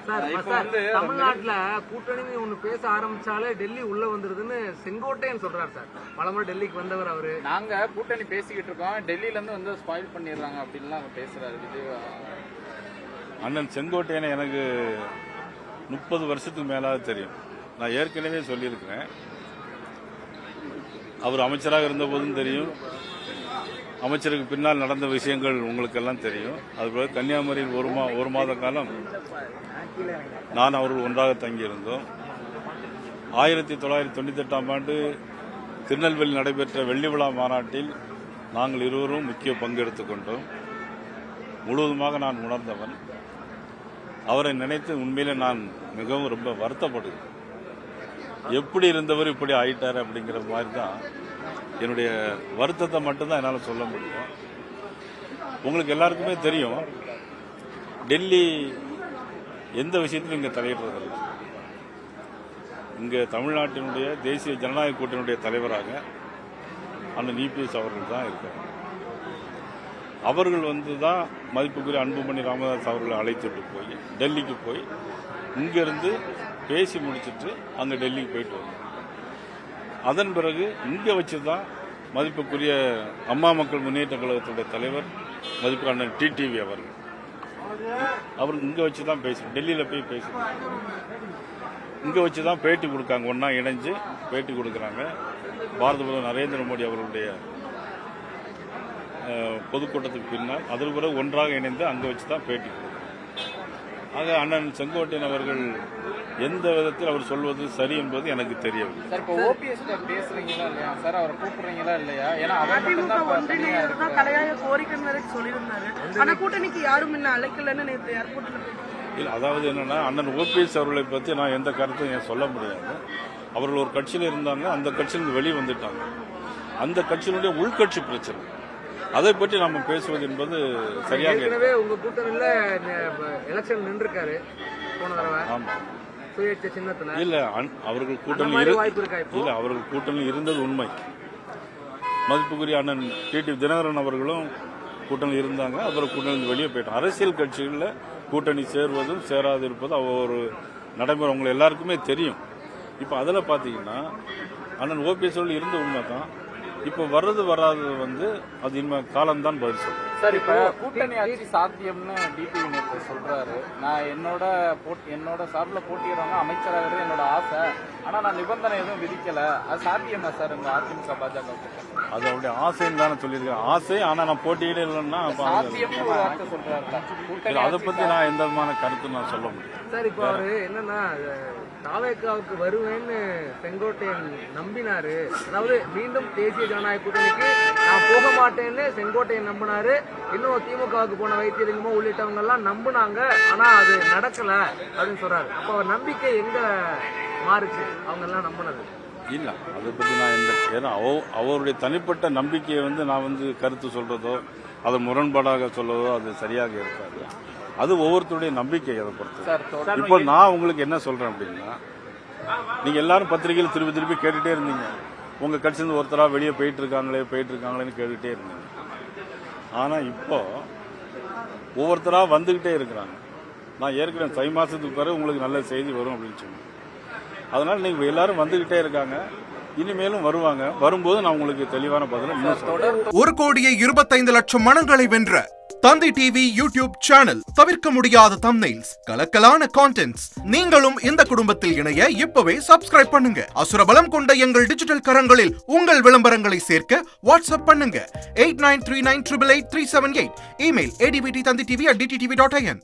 தமிழ்நாட்டுல கூட்டணி ஒண்ணு பேச ஆரம்பிச்சாலே டெல்லி உள்ள வந்துருதுன்னு செங்கோட்டையன் சொல்றாரு சார். பலமுறை டெல்லிக்கு வந்தவர் அவரு. நாங்க கூட்டணி பேசிக்கிட்டு இருக்கோம், டெல்லியில இருந்து வந்து ஸ்பாயில் பண்ணிடுறாங்க அப்படின்லாம் பேசுறாரு விஜய். அண்ணன் செங்கோட்டையனை எனக்கு 30 வருஷத்துக்கு மேலாக தெரியும். நான் ஏற்கனவே சொல்லியிருக்கிறேன், அவர் அமைச்சராக இருந்த போதும் தெரியும், அமைச்சருக்கு பின்னால் நடந்த விஷயங்கள் உங்களுக்கெல்லாம் தெரியும். அதுபோல கன்னியாகுமரியில் ஒரு மாத காலம் நான் அவர்கள் ஒன்றாக தங்கியிருந்தோம். 1998ஆம் ஆண்டு திருநெல்வேலி நடைபெற்ற வெள்ளி விழா மாநாட்டில் நாங்கள் இருவரும் முக்கிய பங்கெடுத்துக் கொண்டோம். முழுவதுமாக நான் உணர்ந்தவன். அவரை நினைத்து உண்மையிலே நான் மிகவும் ரொம்ப வருத்தப்படுகிறேன். எப்படி இருந்தவர் இப்படி ஆயிட்டார் அப்படிங்கிற மாதிரி தான் என்னுடைய வருத்தத்தை மட்டும்தான் என்னால் சொல்ல முடியும். உங்களுக்கு எல்லாருக்குமே தெரியும், டெல்லி எந்த விஷயத்திலும் இங்கே தலையிடுறதில்லை. இங்கே தமிழ்நாட்டினுடைய தேசிய ஜனநாயக கூட்டணியுடைய தலைவராக அண்ணன் இபிஎஸ் அவர்கள் தான் இருக்கார். அவர்கள் வந்து தான் மதிப்புக்குரிய அன்புமணி ராமதாஸ் அவர்களை அழைத்துட்டு போய் டெல்லிக்கு போய் இங்கிருந்து பேசி முடிச்சுட்டு அங்கே டெல்லிக்கு போயிட்டு வந்தோம். அதன் பிறகு இங்கே வச்சு தான் மதிப்புக்குரிய அம்மா மக்கள் முன்னேற்ற கழகத்துடைய தலைவர் மதிப்பு அண்ணன் டிடிவி அவர் இங்கே வச்சு தான் டெல்லியில் போய் பேசுகிறாங்க. இங்கே வச்சு தான் பேட்டி கொடுக்காங்க, ஒன்றா இணைஞ்சு பேட்டி கொடுக்குறாங்க. பாரத பிரதமர் நரேந்திர மோடி அவர்களுடைய பொதுக்கூட்டத்துக்கு பின்னால் அதில் பிறகு ஒன்றாக இணைந்து அங்கே வச்சு தான் பேட்டி கொடுக்குறாங்க. ஆக அண்ணன் செங்கோட்டையன் அவர்கள் எந்த விதத்தில் அவர் சொல்வது சரி என்பது எனக்கு தெரியவில்லை. சார், இப்போ ஓபிஎஸ் பேசுறீங்களா இல்லையா சார்? அவரை கூப்பிடுறீங்களா இல்லையா? ஏன்னா கூட்டணிக்கு யாரும் என்ன அழைக்கலன்னு நேற்று ஏர்போர்ட்ல இல்லை, அதாவது என்னன்னா, அண்ணன் ஓபிஎஸ் அவர்களை பற்றி நான் எந்த கருத்தையும் சொல்ல முடியாது. அவர்கள் ஒரு கட்சியில் இருந்தாங்க, அந்த கட்சியிலிருந்து வெளியே வந்துட்டாங்க. அந்த கட்சியினுடைய உள்கட்சி பிரச்சனை, அதை பற்றி நம்ம பேசுவது என்பது சரியாக. உங்க கூட்டணியில எலெக்ஷன் நின்றுருக்காரு போன தடவை. ஆமா, சுயேட்சை சின்னத்துல. இல்ல, அவர்கள் கூட்டணி இல்ல, அவர்கள் கூட்டணியில் இருந்தது உண்மை. மதிப்புக்குரிய அண்ணன் டிடிவி தினகரன் அவர்களும் கூட்டணியில் இருந்தாங்க. அப்புறம் கூட்டணி வெளியே போயிட்டோம். அரசியல் கட்சிகளில் கூட்டணி சேருவதும் சேராது இருப்பதும் ஒரு நடைமுறை உங்களை எல்லாருக்குமே தெரியும். இப்போ அதில் பார்த்தீங்கன்னா அண்ணன் ஓபிஎஸ் இருந்த உண்மை தான். இப்போ வர்றது வராது வந்து அது இனிமே காலம்தான் பதில் சொல்றேன். சார், இப்போ கூட்டணி ஆட்சி சாத்தியம்னு டிடிவி நேற்று சொல்றாரு. நான் என்னோட சார்பில் போட்டிடுறவங்க அமைச்சராகிறது என்னோட ஆசை, ஆனா நான் நிபந்தனை எதுவும் விதிக்கல. அது சாத்தியமா சார் இந்த அதிமுக பாஜக? அது அவருடைய ஆசைன்னு தானே சொல்லியிருக்கேன். ஆசை, ஆனா நான் போட்டியிட இல்லைன்னா சொல்றாரு. அதை பத்தி நான் எந்த விதமான கருத்து நான் சொல்ல முடியும். சார், இப்போ அவரு என்னன்னா தாவேக்காவுக்கு வருவேன்னு செங்கோட்டையன் நம்பினாரு. அதாவது மீண்டும் தேசிய ஜனநாயக கூட்டணிக்கு நான் போக மாட்டேன்னு செங்கோட்டையன் நம்பினாரு. இன்னும் திமுகவுக்கு போன வைத்தியலிங்கமோ உள்ளிட்டவங்க எல்லாம் நம்பினாங்க, ஆனா அது நடக்கல அப்படின்னு சொல்றாரு. அப்ப அவர் நம்பிக்கை எங்க மாறுச்சு? அவங்க எல்லாம் நம்பினது இல்ல, அதை பத்தி நான் ஏன்னா அவருடைய தனிப்பட்ட நம்பிக்கையை நான் கருத்து சொல்றதோ அதை முரண்பாடாக சொல்றதோ அது சரியாக இருக்காது. அது ஒவ்வொருத்தருடைய நம்பிக்கை. அதை பொறுத்து இப்போ நான் உங்களுக்கு என்ன சொல்றேன் அப்படின்னா, நீங்க எல்லாரும் பத்திரிகையில் திருப்பி திருப்பி கேட்டுட்டே இருந்தீங்க, உங்க கட்சியிலிருந்து ஒருத்தரா வெளியே போயிட்டு இருக்காங்களேன்னு கேட்டுட்டே இருந்தீங்க. ஆனா இப்போ ஒவ்வொருத்தரா வந்துகிட்டே இருக்கிறாங்க. நான் ஏற்கனவே தை மாசத்துக்கு பிறகு உங்களுக்கு நல்ல செய்தி வரும் அப்படின்னு சொன்னேன். அதனால நீங்க எல்லாரும் வந்துகிட்டே இருக்காங்க, இனிமேலும் வருவாங்க. வரும்போது நான் உங்களுக்கு தெளிவான பதில. 1,25,00,000 மனங்களை வென்ற தந்தி டிவி யூடியூப் சேனல். தவிர்க்க முடியாத தம்ப்நெயில்ஸ், கலக்கலான கான்டென்ட்ஸ். நீங்களும் இந்த குடும்பத்தில் இணைய இப்பவே சப்ஸ்கிரைப் பண்ணுங்க. அசுரபலம் கொண்ட எங்கள் டிஜிட்டல் கரங்களில் உங்கள் விளம்பரங்களை சேர்க்க வாட்ஸ்அப் பண்ணுங்க. 8939888378. Email advtthanditv@dttv.in.